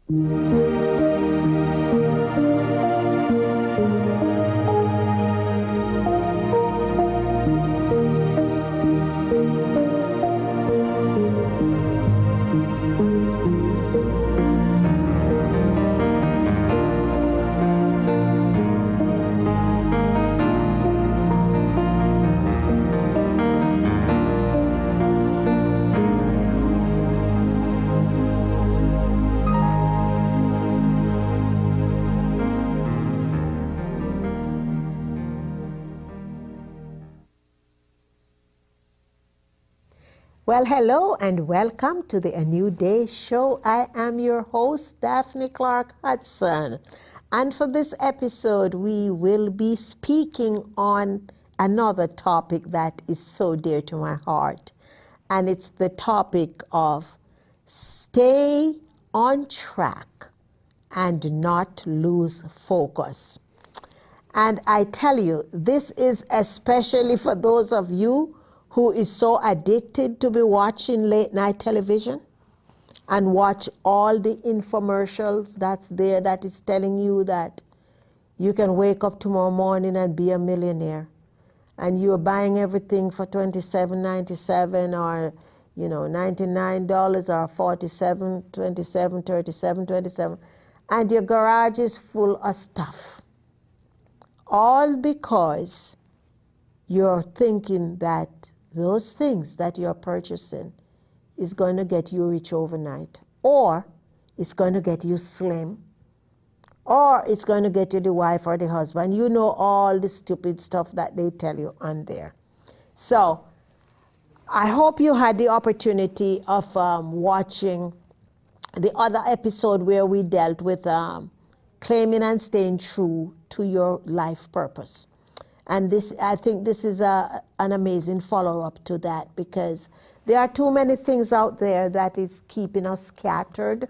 Well, hello and welcome to the A New Day show. I am your host, Daphne Clarke-Hudson. And for this episode, we will be speaking on another topic that is so dear to my heart. And it's the topic of stay on track and not lose focus. And I tell you, this is especially for those of you who is so addicted to be watching late night television and watch all the infomercials that's there that is telling you that you can wake up tomorrow morning and be a millionaire. And you're buying everything for $27.97 or, $99 or $47.27, and your garage is full of stuff. All because you're thinking that those things that you're purchasing is going to get you rich overnight, or it's going to get you slim, or it's going to get you the wife or the husband. You know all the stupid stuff that they tell you on there. So I hope you had the opportunity of watching the other episode where we dealt with claiming and staying true to your life purpose. And I think this is an amazing follow-up to that, because there are too many things out there that is keeping us scattered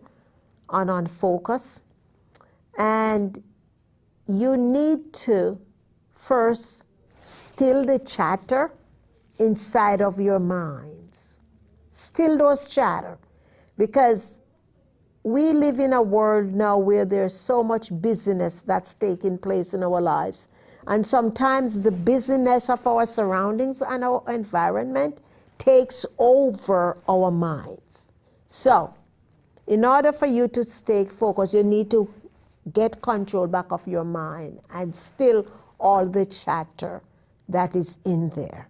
and on focus. And you need to first still the chatter inside of your minds. Still those chatter. Because we live in a world now where there's so much busyness that's taking place in our lives. And sometimes the busyness of our surroundings and our environment takes over our minds. So, in order for you to stay focused, you need to get control back of your mind and still all the chatter that is in there.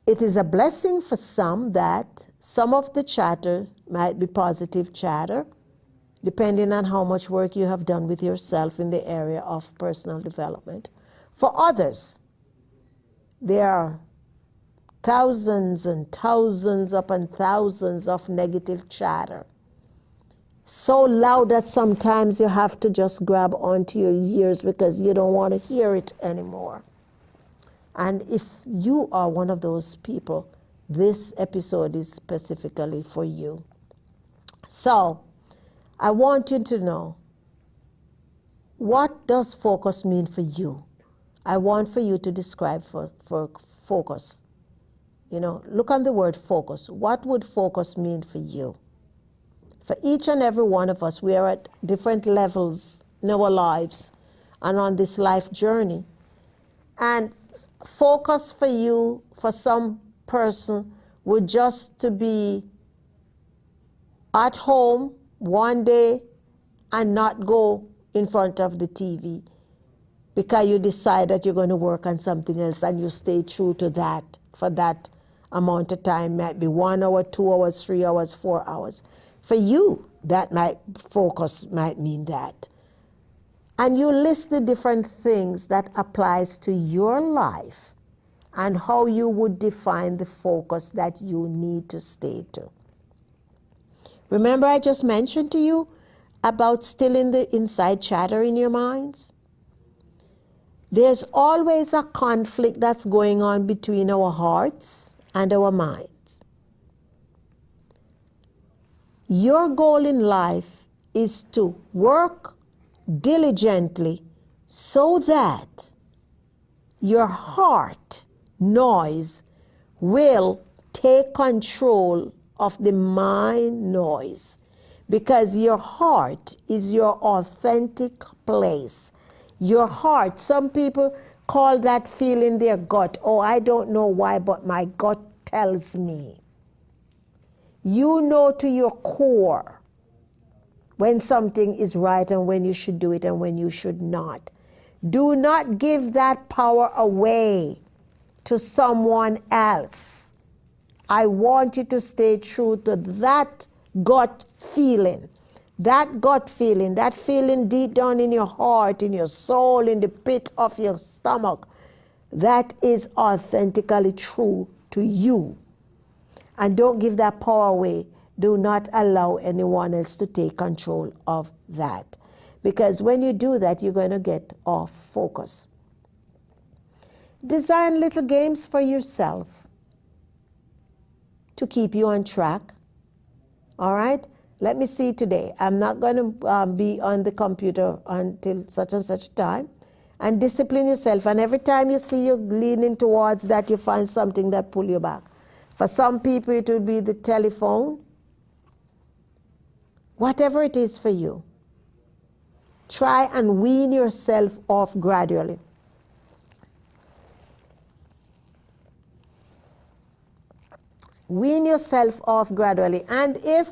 It is a blessing for some that some of the chatter might be positive chatter, depending on how much work you have done with yourself in the area of personal development. For others, there are thousands and thousands upon thousands of negative chatter. So loud that sometimes you have to just grab onto your ears because you don't want to hear it anymore. And if you are one of those people, this episode is specifically for you. So, I want you to know, what does focus mean for you? I want for you to describe for focus. Look on the word focus. What would focus mean for you? For each and every one of us, we are at different levels in our lives and on this life journey. And focus for you, for some person, would just to be at home one day and not go in front of the TV because you decide that you're going to work on something else and you stay true to that for that amount of time. Might be 1 hour, 2 hours, 3 hours, 4 hours. For you, focus might mean that. And you list the different things that applies to your life and how you would define the focus that you need to stay to. Remember I just mentioned to you about stilling the inside chatter in your minds? There's always a conflict that's going on between our hearts and our minds. Your goal in life is to work diligently so that your heart noise will take control of the mind noise, because your heart is your authentic place. Your heart, some people call that feeling their gut. Oh, I don't know why, but my gut tells me. You know to your core when something is right and when you should do it and when you should not. Do not give that power away to someone else. I want you to stay true to that gut feeling. That gut feeling, that feeling deep down in your heart, in your soul, in the pit of your stomach, that is authentically true to you. And don't give that power away. Do not allow anyone else to take control of that. Because when you do that, you're going to get off focus. Design little games for yourself to keep you on track. All right? Let me see today. I'm not going to be on the computer until such and such time. And discipline yourself. And every time you see you leaning towards that, you find something that pull you back. For some people, it would be the telephone. Whatever it is for you. Try and wean yourself off gradually. Wean yourself off gradually. And if,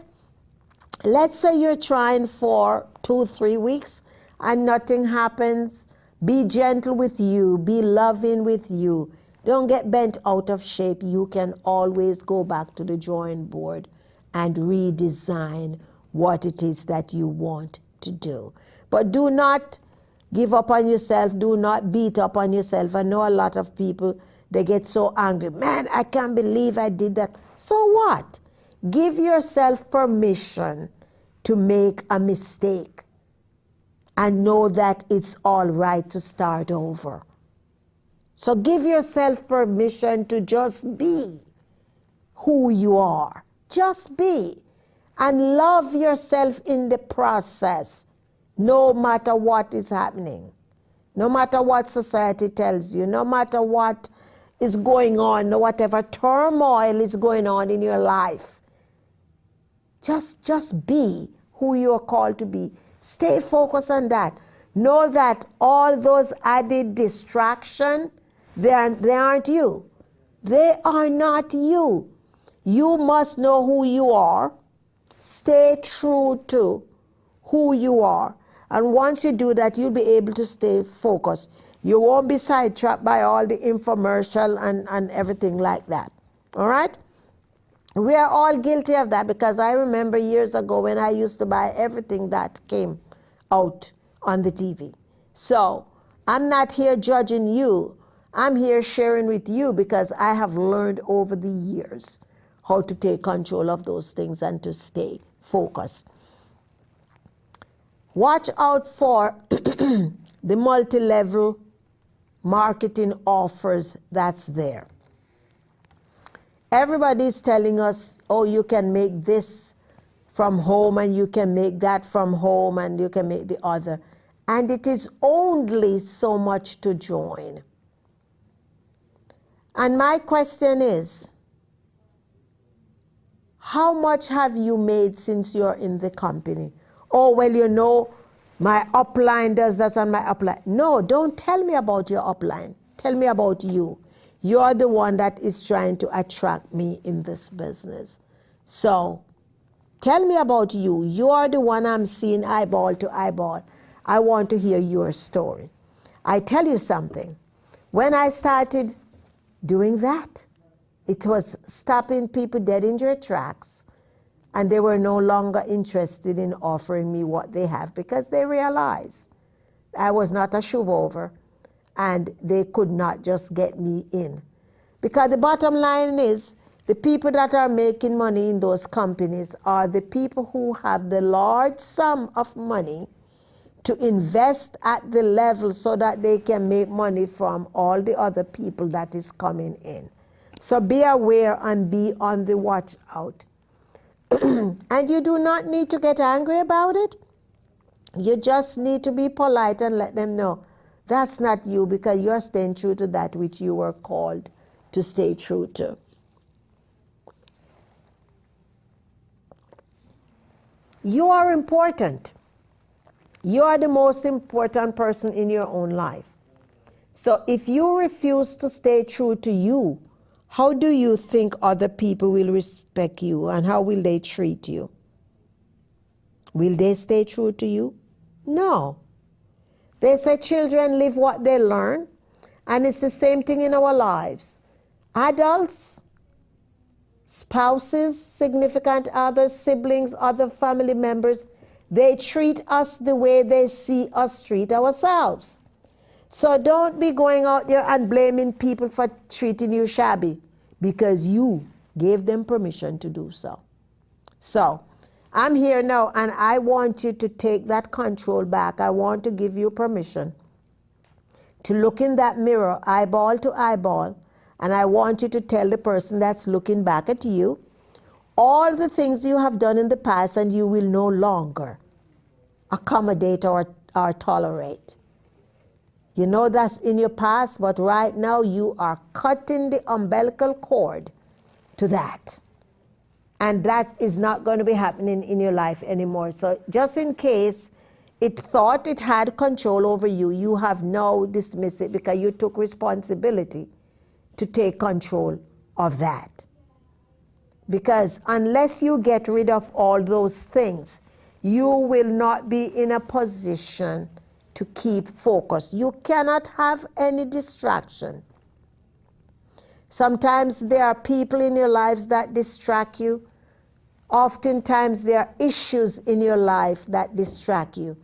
let's say you're trying for 2-3 weeks and nothing happens, be gentle with you, be loving with you. Don't get bent out of shape. You can always go back to the drawing board and redesign what it is that you want to do. But do not give up on yourself. Do not beat up on yourself. I know a lot of people, they get so angry. Man, I can't believe I did that. So what? Give yourself permission to make a mistake and know that it's all right to start over. So give yourself permission to just be who you are. Just be. And love yourself in the process, no matter what is happening. No matter what society tells you, no matter what is going on, no whatever turmoil is going on in your life. Just be who you are called to be. Stay focused on that. Know that all those added distractions, they aren't you. They are not you. You must know who you are. Stay true to who you are. And once you do that, you'll be able to stay focused. You won't be sidetracked by all the infomercial and everything like that. All right? We are all guilty of that, because I remember years ago when I used to buy everything that came out on the TV. So I'm not here judging you. I'm here sharing with you because I have learned over the years how to take control of those things and to stay focused. Watch out for the multi-level marketing offers that's there. Everybody's telling us, oh, you can make this from home and you can make that from home and you can make the other. And it is only so much to join. And my question is, how much have you made since you're in the company? Oh, well, you know, my upline does that and my upline. No, don't tell me about your upline. Tell me about you. You're the one that is trying to attract me in this business. So tell me about you. You are the one I'm seeing eyeball to eyeball. I want to hear your story. I tell you something. When I started doing that, it was stopping people dead in their tracks, and they were no longer interested in offering me what they have because they realized I was not a shove-over and they could not just get me in. Because the bottom line is, the people that are making money in those companies are the people who have the large sum of money to invest at the level so that they can make money from all the other people that is coming in. So be aware and be on the watch out. And you do not need to get angry about it. You just need to be polite and let them know that's not you, because you're staying true to that which you were called to stay true to. You are important. You are the most important person in your own life. So if you refuse to stay true to you, how do you think other people will respect you, and how will they treat you? Will they stay true to you? No. They say children live what they learn, and it's the same thing in our lives. Adults, spouses, significant others, siblings, other family members, they treat us the way they see us treat ourselves. So don't be going out there and blaming people for treating you shabby, because you gave them permission to do so. So I'm here now, and I want you to take that control back. I want to give you permission to look in that mirror, eyeball to eyeball, and I want you to tell the person that's looking back at you all the things you have done in the past, and you will no longer accommodate or tolerate. You know that's in your past, but right now you are cutting the umbilical cord to that. And that is not going to be happening in your life anymore. So just in case it thought it had control over you, you have now dismissed it, because you took responsibility to take control of that. Because unless you get rid of all those things, you will not be in a position to keep focused. You cannot have any distraction. Sometimes there are people in your lives that distract you. Oftentimes there are issues in your life that distract you.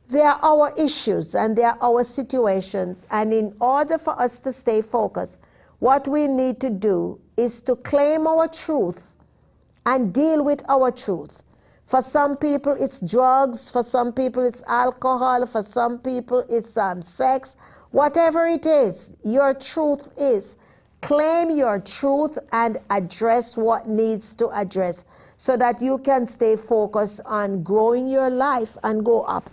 They are our issues and they are our situations. And in order for us to stay focused, what we need to do is to claim our truth and deal with our truth. For some people it's drugs, for some people it's alcohol, for some people it's sex. Whatever it is, your truth is. Claim your truth and address what needs to address, so that you can stay focused on growing your life and go up.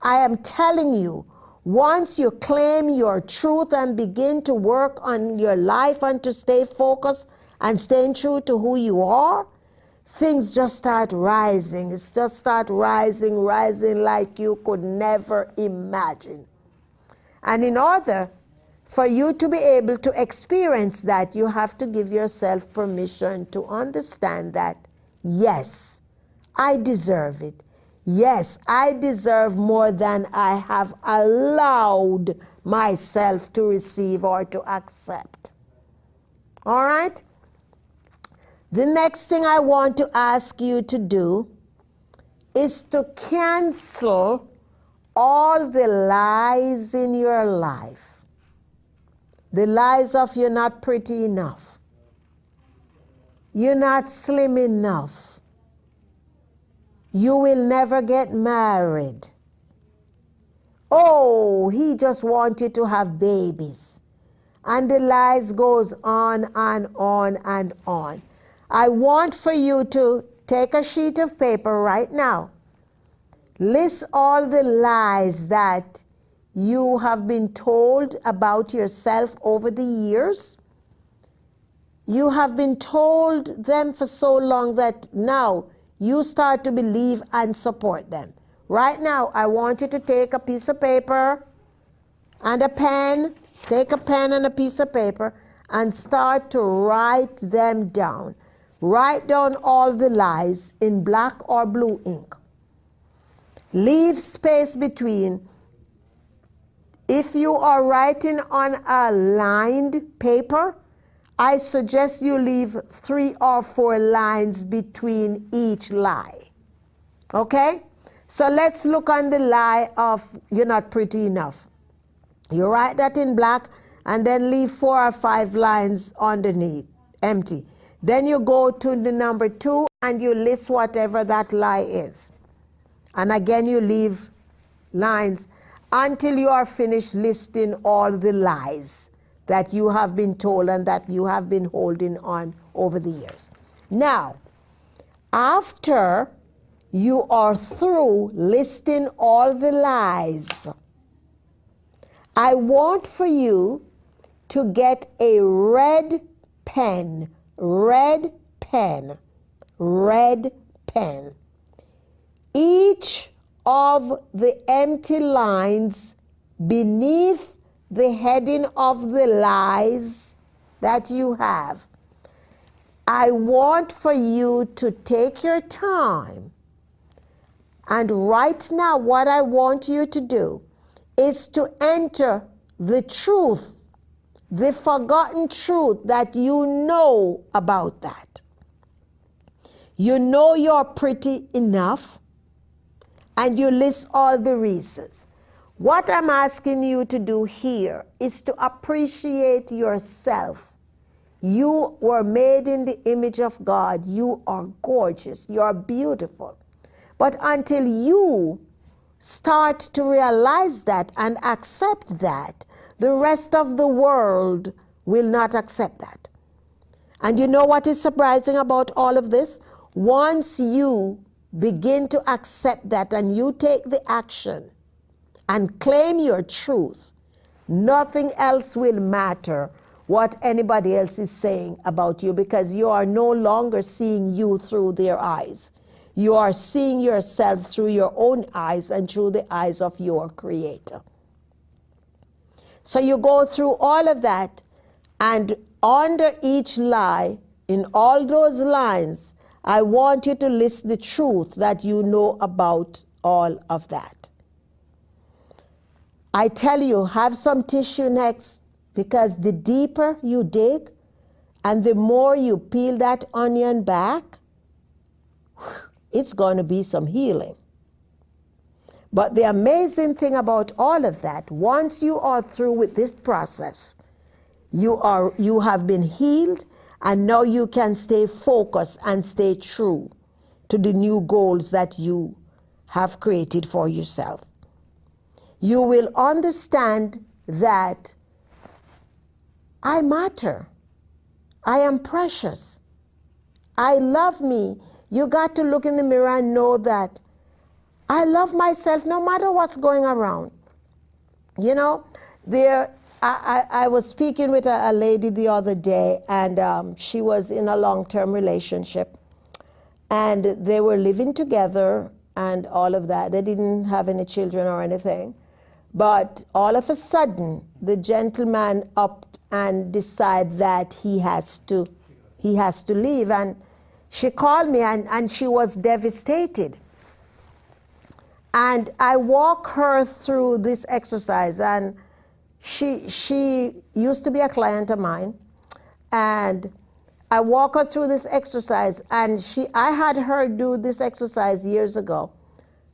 I am telling you, once you claim your truth and begin to work on your life and to stay focused and staying true to who you are, things just start rising. It's just start rising like you could never imagine. And in order for you to be able to experience that, you have to give yourself permission to understand that, yes, I deserve it. Yes, I deserve more than I have allowed myself to receive or to accept. All right? The next thing I want to ask you to do is to cancel all the lies in your life. The lies of you're not pretty enough. You're not slim enough. You will never get married. Oh, he just wanted to have babies. And the lies goes on and on and on. I want for you to take a sheet of paper right now. List all the lies that you have been told about yourself over the years. You have been told them for so long that now you start to believe and support them. Right now, I want you to take a piece of paper and a pen. Take a pen and a piece of paper and start to write them down. Write down all the lies in black or blue ink. Leave space between. If you are writing on a lined paper, I suggest you leave 3 or 4 lines between each lie. Okay? So let's look on the lie of you're not pretty enough. You write that in black and then leave 4 or 5 lines underneath, empty. Then you go to the number 2 and you list whatever that lie is. And again you leave lines until you are finished listing all the lies that you have been told and that you have been holding on over the years. Now, after you are through listing all the lies, I want for you to get a red pen. each of the empty lines beneath the heading of the lies that you have, I want for you to take your time. And right now, what I want you to do is to enter the truth, the forgotten truth that you know about that. You know you're pretty enough, and you list all the reasons. What I'm asking you to do here is to appreciate yourself. You were made in the image of God. You are gorgeous. You are beautiful. But until you start to realize that and accept that, the rest of the world will not accept that. And you know what is surprising about all of this? Once you begin to accept that and you take the action and claim your truth, nothing else will matter what anybody else is saying about you, because you are no longer seeing you through their eyes. You are seeing yourself through your own eyes and through the eyes of your Creator. So you go through all of that, and under each lie, in all those lines, I want you to list the truth that you know about all of that. I tell you, have some tissue next, because the deeper you dig and the more you peel that onion back, it's going to be some healing. But the amazing thing about all of that, once you are through with this process, you have been healed, and now you can stay focused and stay true to the new goals that you have created for yourself. You will understand that I matter. I am precious. I love me. You got to look in the mirror and know that I love myself no matter what's going around. You know, I was speaking with a lady the other day, and she was in a long-term relationship, and they were living together and all of that. They didn't have any children or anything. But all of a sudden, the gentleman upped and decided that he has to leave. And she called me, and she was devastated. And I walk her through this exercise, and she used to be a client of mine, and I walk her through this exercise, and I had her do this exercise years ago,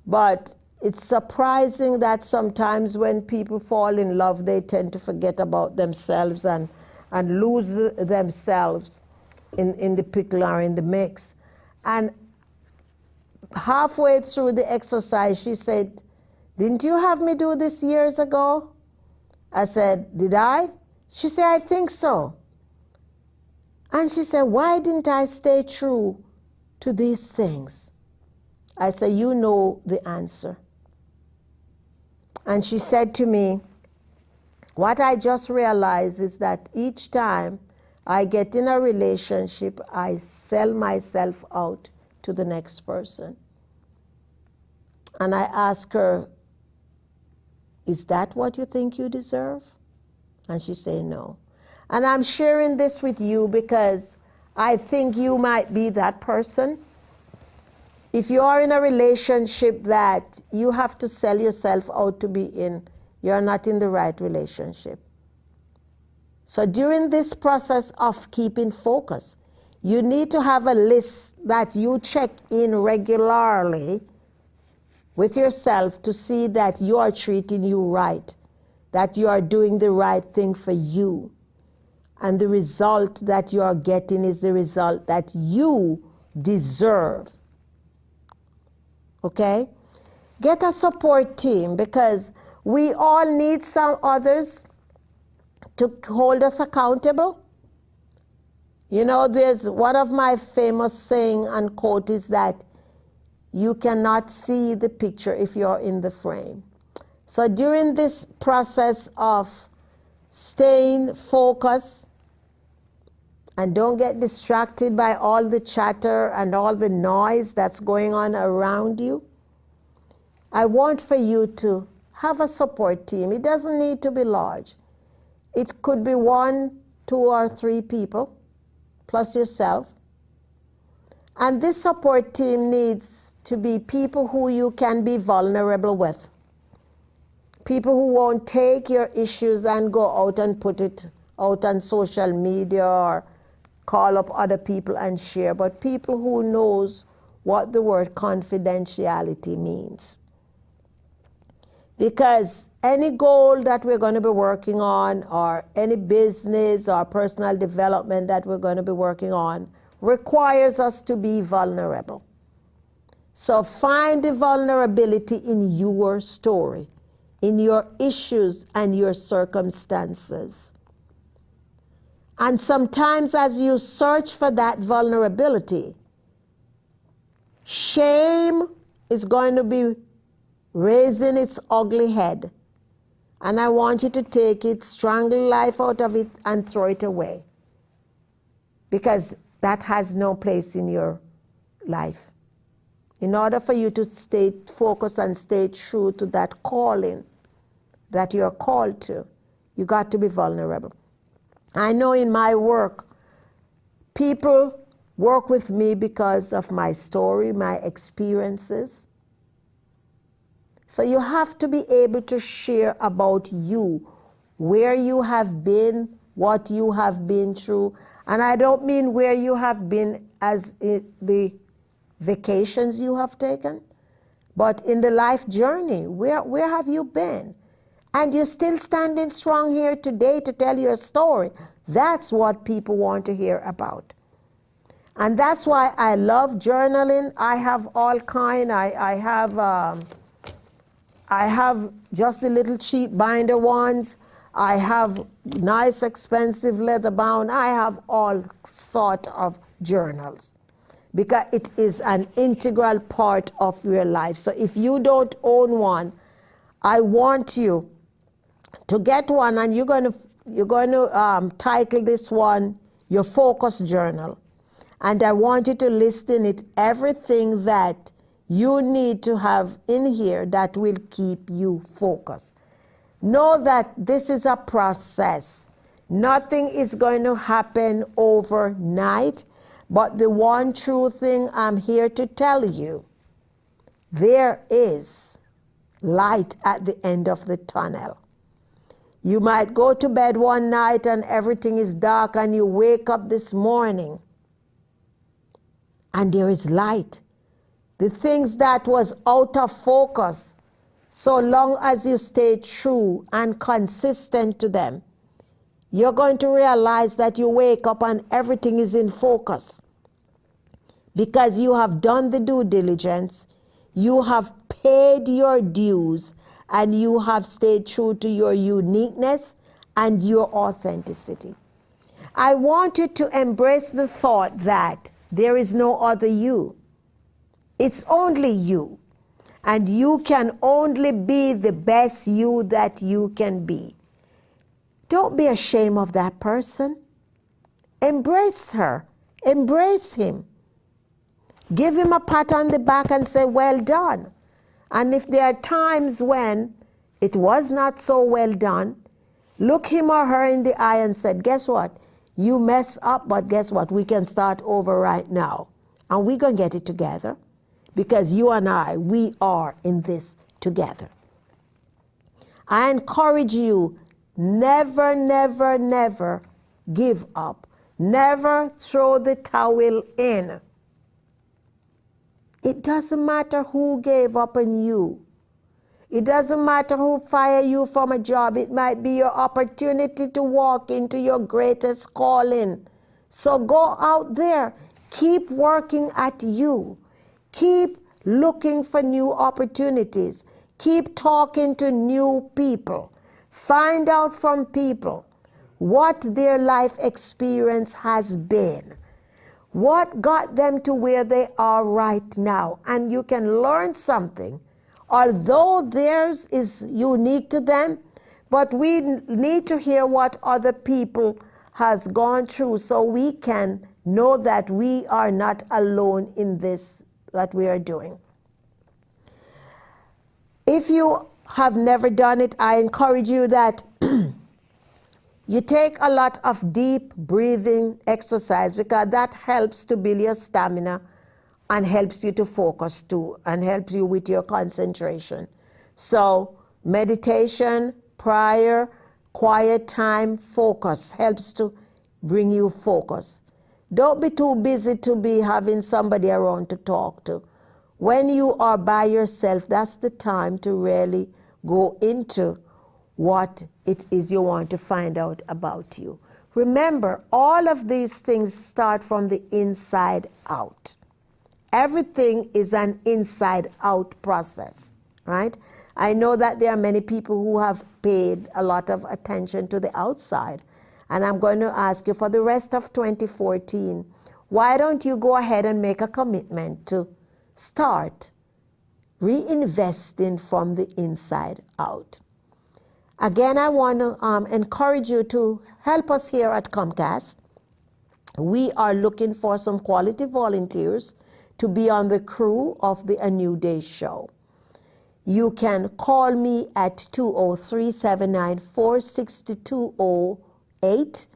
but it's surprising that sometimes when people fall in love, they tend to forget about themselves and lose themselves in the pickle or in the mix. And halfway through the exercise, she said, "Didn't you have me do this years ago?" I said, "Did I?" She said, "I think so." And she said, "Why didn't I stay true to these things?" I said, "You know the answer." And she said to me, "What I just realized is that each time I get in a relationship, I sell myself out to the next person." And I asked her, "Is that what you think you deserve?" And she said, "No." And I'm sharing this with you because I think you might be that person. If you are in a relationship that you have to sell yourself out to be in, you're not in the right relationship. So during this process of keeping focus, you need to have a list that you check in regularly with yourself to see that you are treating you right, that you are doing the right thing for you. And the result that you are getting is the result that you deserve. Okay? Get a support team, because we all need some others to hold us accountable. You know, there's one of my famous saying and quote is that you cannot see the picture if you're in the frame. So during this process of staying focused, and don't get distracted by all the chatter and all the noise that's going on around you, I want for you to have a support team. It doesn't need to be large. It could be 1, 2, or 3 people, plus yourself. And this support team needs to be people who you can be vulnerable with. People who won't take your issues and go out and put it out on social media or call up other people and share, but people who knows what the word confidentiality means. Because any goal that we're going to be working on, or any business or personal development that we're going to be working on, requires us to be vulnerable. So find the vulnerability in your story, in your issues and your circumstances. And sometimes as you search for that vulnerability, shame is going to be raising its ugly head. And I want you to take it, strangle life out of it, and throw it away. Because that has no place in your life. In order for you to stay focused and stay true to that calling that you're called to, you got to be vulnerable. I know in my work, people work with me because of my story, my experiences. So you have to be able to share about you, where you have been, what you have been through. And I don't mean where you have been as the vacations you have taken, but in the life journey, where have you been? And you're still standing strong here today to tell your story. That's what people want to hear about. And that's why I love journaling. I have all kind. I have just the little cheap binder ones. I have nice, expensive leather bound. I have all sort of journals because it is an integral part of your life. So if you don't own one, I want you to get one, and you're going to title this one your focus journal. And I want you to list in it everything that you need to have in here that will keep you focused. Know that this is a process. Nothing is going to happen overnight, but the one true thing I'm here to tell you, there is light at the end of the tunnel. You might go to bed one night and everything is dark, and you wake up this morning and there is light. The things that was out of focus, so long as you stay true and consistent to them, you're going to realize that you wake up and everything is in focus. Because you have done the due diligence, you have paid your dues, and you have stayed true to your uniqueness and your authenticity. I want you to embrace the thought that there is no other you. It's only you. And you can only be the best you that you can be. Don't be ashamed of that person. Embrace her. Embrace him. Give him a pat on the back and say, well done. And if there are times when it was not so well done, look him or her in the eye and say, guess what? You mess up, but guess what? We can start over right now. And we're going to get it together. Because you and I, we are in this together. I encourage you, never, never, never give up. Never throw the towel in. It doesn't matter who gave up on you. It doesn't matter who fired you from a job. It might be your opportunity to walk into your greatest calling. So go out there. Keep working at you. Keep looking for new opportunities. Keep talking to new people. Find out from people what their life experience has been. What got them to where they are right now? And you can learn something. Although theirs is unique to them, but we need to hear what other people has gone through so we can know that we are not alone in this that we are doing. If you have never done it, I encourage you that you take a lot of deep breathing exercise, because that helps to build your stamina and helps you to focus too, and helps you with your concentration. So meditation, prayer, quiet time, focus helps to bring you focus. Don't be too busy to be having somebody around to talk to. When you are by yourself, that's the time to really go into what it is you want to find out about you. Remember, all of these things start from the inside out. Everything is an inside out process, right? I know that there are many people who have paid a lot of attention to the outside. And I'm going to ask you, for the rest of 2014, why don't you go ahead and make a commitment to start reinvesting from the inside out? Again, I want to encourage you to help us here at Comcast. We are looking for some quality volunteers to be on the crew of the A New Day show. You can call me at 203-794-6208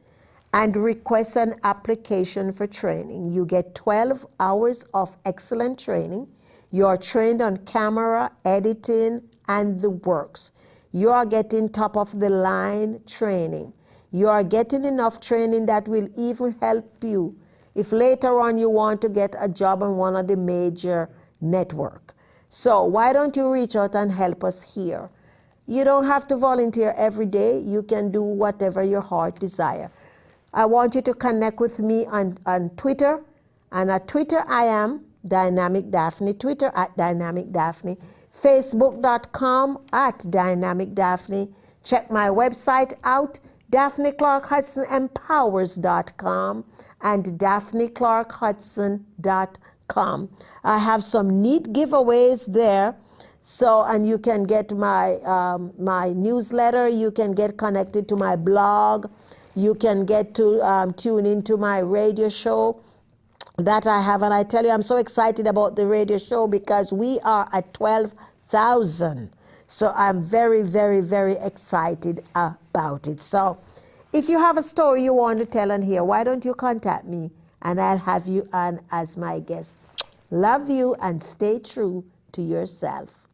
and request an application for training. You get 12 hours of excellent training. You are trained on camera, editing, and the works. You are getting top of the line training. You are getting enough training that will even help you if later on you want to get a job on one of the major networks. So why don't you reach out and help us here? You don't have to volunteer every day. You can do whatever your heart desire. I want you to connect with me on Twitter. And at Twitter, I am Dynamic Daphne. Twitter at Dynamic Daphne. Facebook.com at Dynamic Daphne. Check my website out, DaphneClarke-HudsonEmpowers.com and DaphneClarke-Hudson.com. I have some neat giveaways there. So, and you can get my my newsletter. You can get connected to my blog. You can get to tune into my radio show that I have. And I tell you, I'm so excited about the radio show because we are at 12,000. So I'm very, very, very excited about it. So if you have a story you want to tell on here, why don't you contact me and I'll have you on as my guest. Love you and stay true to yourself.